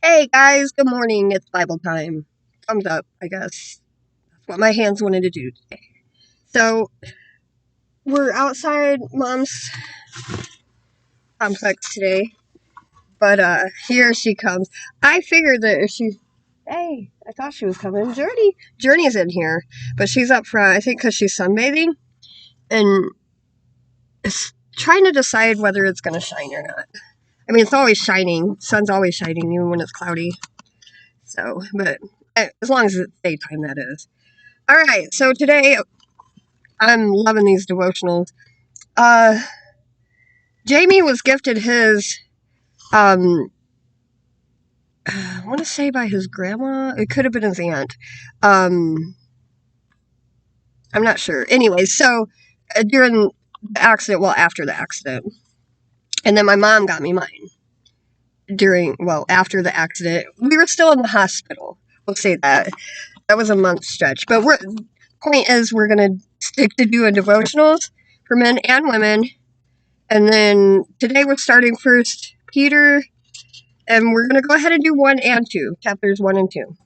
Hey guys, good morning. It's Bible time. Thumbs up, I guess. That's what my hands wanted to do today. So, we're outside Mom's complex today, but here she comes. I figured that if she. Hey, I thought she was coming. Journey's in here, but she's up front, I think because she's sunbathing, and is trying to decide whether it's going to shine or not. I mean, it's always shining. Sun's always shining, even when it's cloudy. So, but as long as it's daytime, that is. All right, so today I'm loving these devotionals. Uh, Jamie was gifted his, I want to say by his grandma. It could have been his aunt. I'm not sure. Anyway, so during the accident, after the accident, and then my mom got me mine after the accident. We were still in the hospital. We'll say that. That was a month stretch. But point is, we're going to stick to doing devotionals for men and women. And then today we're starting first Peter, and we're going to go ahead and do 1 and 2, chapters 1 and 2.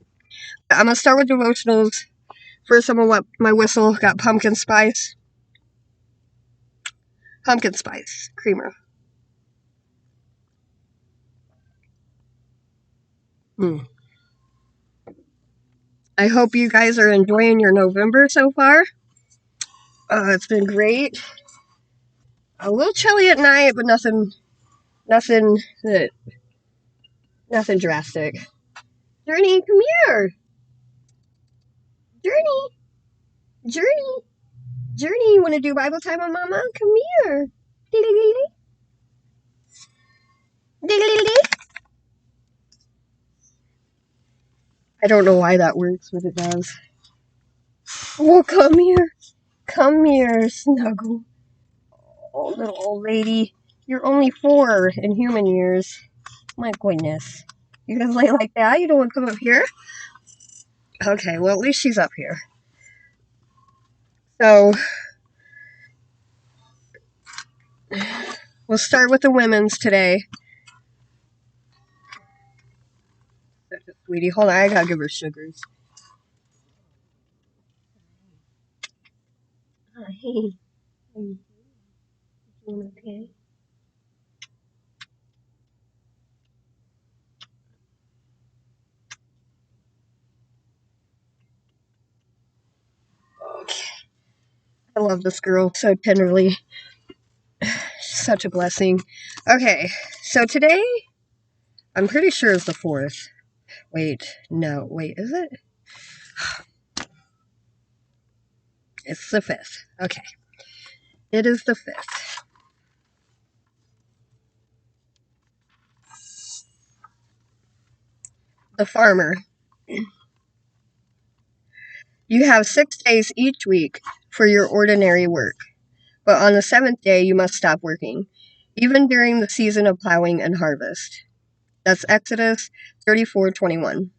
I'm going to start with devotionals. First, I'm going to let my whistle. Got pumpkin spice creamer. I hope you guys are enjoying your November so far. It's been great. A little chilly at night, but nothing drastic. Journey, come here. Journey, you want to do Bible time with Mama? Come here. I don't know why that works, but it does. Oh, come here. Come here, snuggle. Oh, little old lady. You're only 4 in human years. My goodness. You guys lay like that? You don't want to come up here? Okay, well, at least she's up here. So, we'll start with the women's today. Sweetie, hold on. I gotta give her sugars. Hi. You doing okay? Okay. I love this girl so tenderly. She's such a blessing. Okay, so today, I'm pretty sure it's the 4th. Wait, is it? It's the 5th. Okay. It is the 5th. The farmer. You have 6 days each week for your ordinary work, but on the 7th day you must stop working, even during the season of plowing and harvest. That's Exodus 34:21.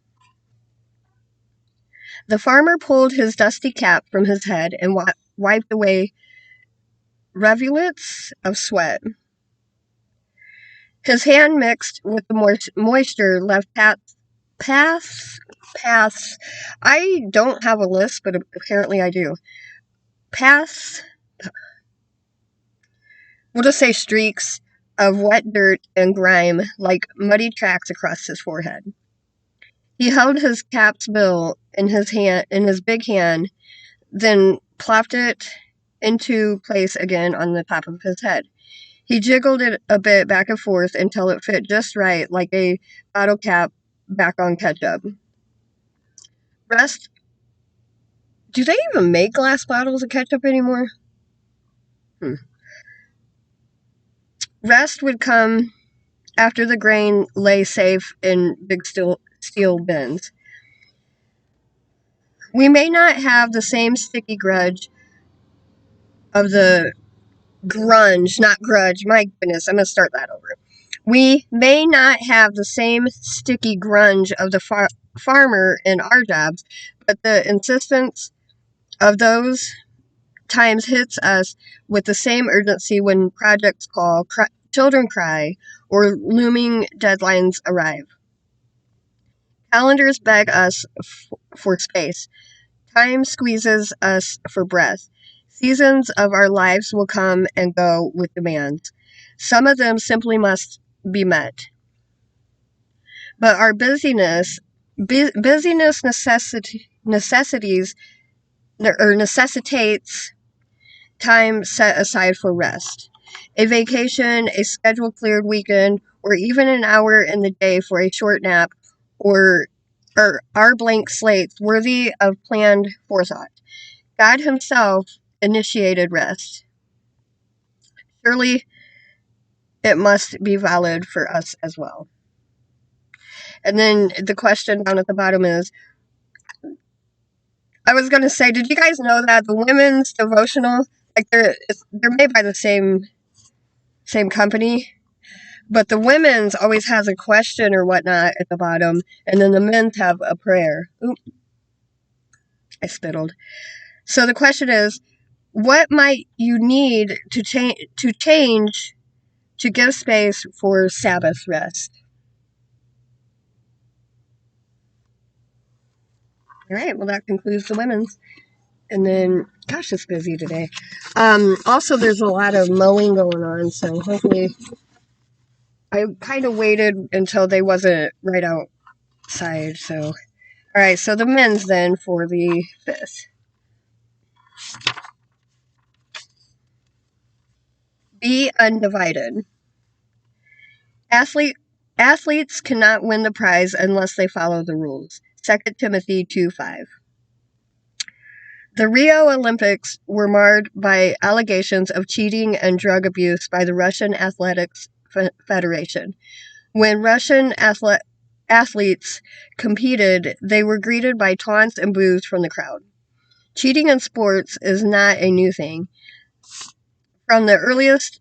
The farmer pulled his dusty cap from his head and wiped away rivulets of sweat. His hand mixed with the moisture left paths. I don't have a list, but apparently I do. Paths. We'll just say streaks of wet dirt and grime like muddy tracks across his forehead. He held his cap's bill in his big hand, then plopped it into place again on the top of his head. He jiggled it a bit back and forth until it fit just right, like a bottle cap back on ketchup. Rest. Do they even make glass bottles of ketchup anymore? Rest would come after the grain lay safe in big steel bins. We may not have the same sticky grudge of the grunge, not grudge. My goodness, I'm going to start that over. We may not have the same sticky grunge of the farmer in our jobs, but the insistence of those times hits us with the same urgency when projects call, children cry, or looming deadlines arrive. Calendars beg us for space. Time squeezes us for breath. Seasons of our lives will come and go with demands. Some of them simply must be met. But our busyness necessitates time set aside for rest. A vacation, a schedule cleared weekend, or even an hour in the day for a short nap or are blank slates worthy of planned forethought. God Himself initiated rest. Surely it must be valid for us as well. And then the question down at the bottom is, I was going to say, did you guys know that the women's devotional, like they're made by the same company, but the women's always has a question or whatnot at the bottom, and then the men's have a prayer. Oop, I spittled. So the question is, what might you need to change to give space for Sabbath rest? All right, well, that concludes the women's. And then, gosh, it's busy today. Also, there's a lot of mowing going on, so hopefully, I kind of waited until they wasn't right outside. So, all right, so the men's then for the 5th. Be undivided. Athletes cannot win the prize unless they follow the rules. 2 Timothy 2:5. The Rio Olympics were marred by allegations of cheating and drug abuse by the Russian Athletics Federation. When Russian athletes competed, they were greeted by taunts and boos from the crowd. Cheating in sports is not a new thing. From the earliest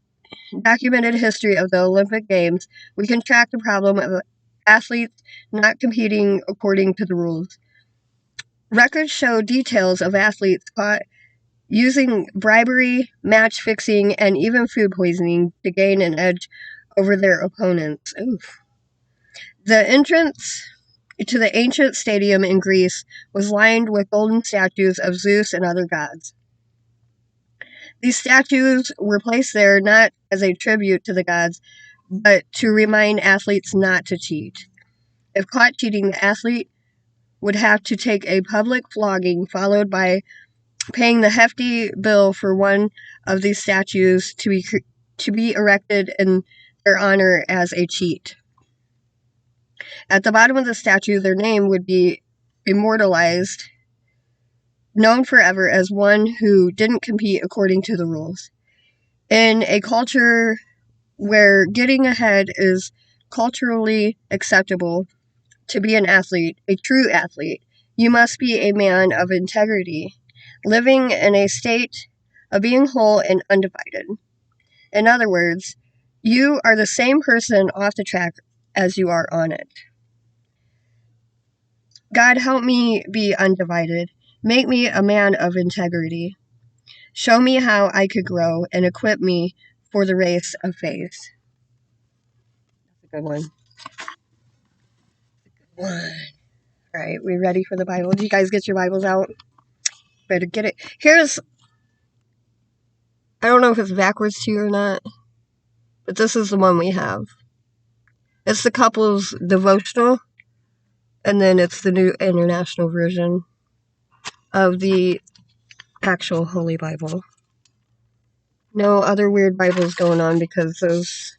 documented history of the Olympic Games, we can track the problem of athletes not competing according to the rules. Records show details of athletes caught using bribery, match fixing, and even food poisoning to gain an edge over their opponents. Oof. The entrance to the ancient stadium in Greece was lined with golden statues of Zeus and other gods. These statues were placed there not as a tribute to the gods, but to remind athletes not to cheat. If caught cheating, the athlete would have to take a public flogging, followed by paying the hefty bill for one of these statues to be erected in their honor as a cheat. At the bottom of the statue, their name would be immortalized, known forever as one who didn't compete according to the rules. In a culture where getting ahead is culturally acceptable, to be an athlete, a true athlete, you must be a man of integrity, living in a state of being whole and undivided. In other words, you are the same person off the track as you are on it. God, help me be undivided. Make me a man of integrity. Show me how I could grow and equip me for the race of faith. That's a good one. All right, we ready for the Bible? Do you guys get your Bibles out? Better get it. I don't know if it's backwards to you or not, but this is the one we have. It's the couple's devotional, and then it's the New International Version of the actual Holy Bible. No other weird Bibles going on because those...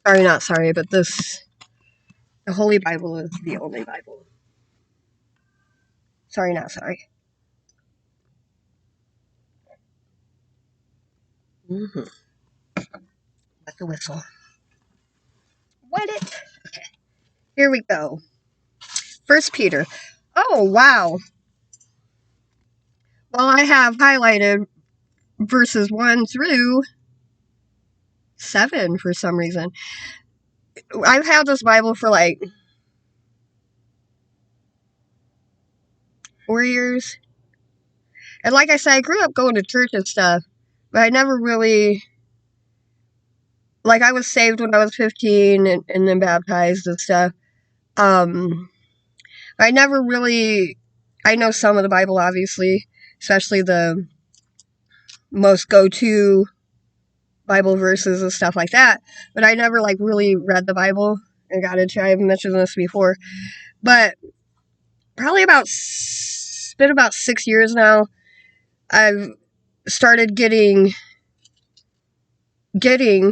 but the Holy Bible is the only Bible. Sorry, not sorry. Mm-hmm. With the whistle. What it? Okay. Here we go. 1 Peter. Oh, wow. Well, I have highlighted verses 1 through 7 for some reason. I've had this Bible for like 4 years. And like I said, I grew up going to church and stuff, but I never really... Like, I was saved when I was 15 and then baptized and stuff. I never really, I know some of the Bible, obviously, especially the most go-to Bible verses and stuff like that, but I never, like, really read the Bible and got into it. I've mentioned this before, but probably it's been about 6 years now, I've started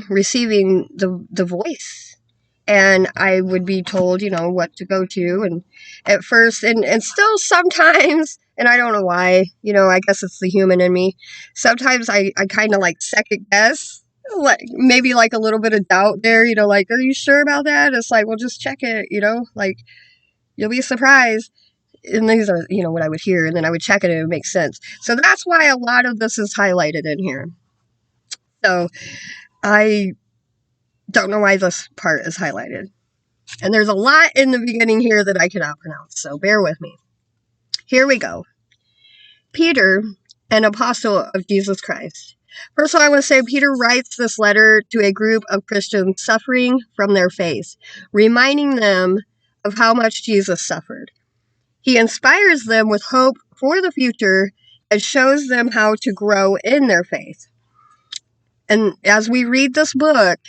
receiving the voice, and I would be told, what to go to, and at first, and still sometimes, and I don't know why, I guess it's the human in me, sometimes I kind of like second guess, like maybe like a little bit of doubt there, like, are you sure about that? It's like, well, just check it, like, you'll be surprised. And these are, what I would hear, and then I would check it and it would make sense. So that's why a lot of this is highlighted in here. So I don't know why this part is highlighted. And there's a lot in the beginning here that I cannot pronounce, so bear with me. Here we go. Peter, an apostle of Jesus Christ. First of all, I want to say Peter writes this letter to a group of Christians suffering from their faith, reminding them of how much Jesus suffered. He inspires them with hope for the future and shows them how to grow in their faith. And as we read this book,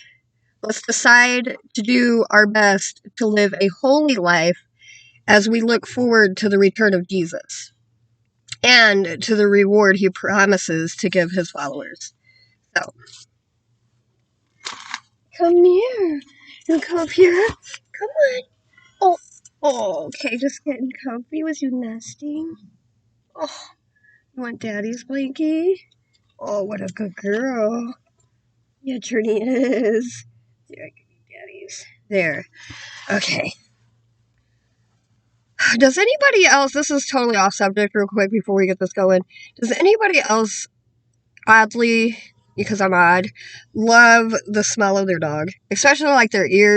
let's decide to do our best to live a holy life as we look forward to the return of Jesus and to the reward he promises to give his followers. So, come here. You come up here. Come on. Oh, okay, just getting comfy with you nesting. Oh, you want Daddy's blankie? Oh, what a good girl. Yeah, Journey is. There, give me Daddy's. There. Okay. Does anybody else, this is totally off subject real quick before we get this going, does anybody else oddly, because I'm odd, love the smell of their dog? Especially like their ears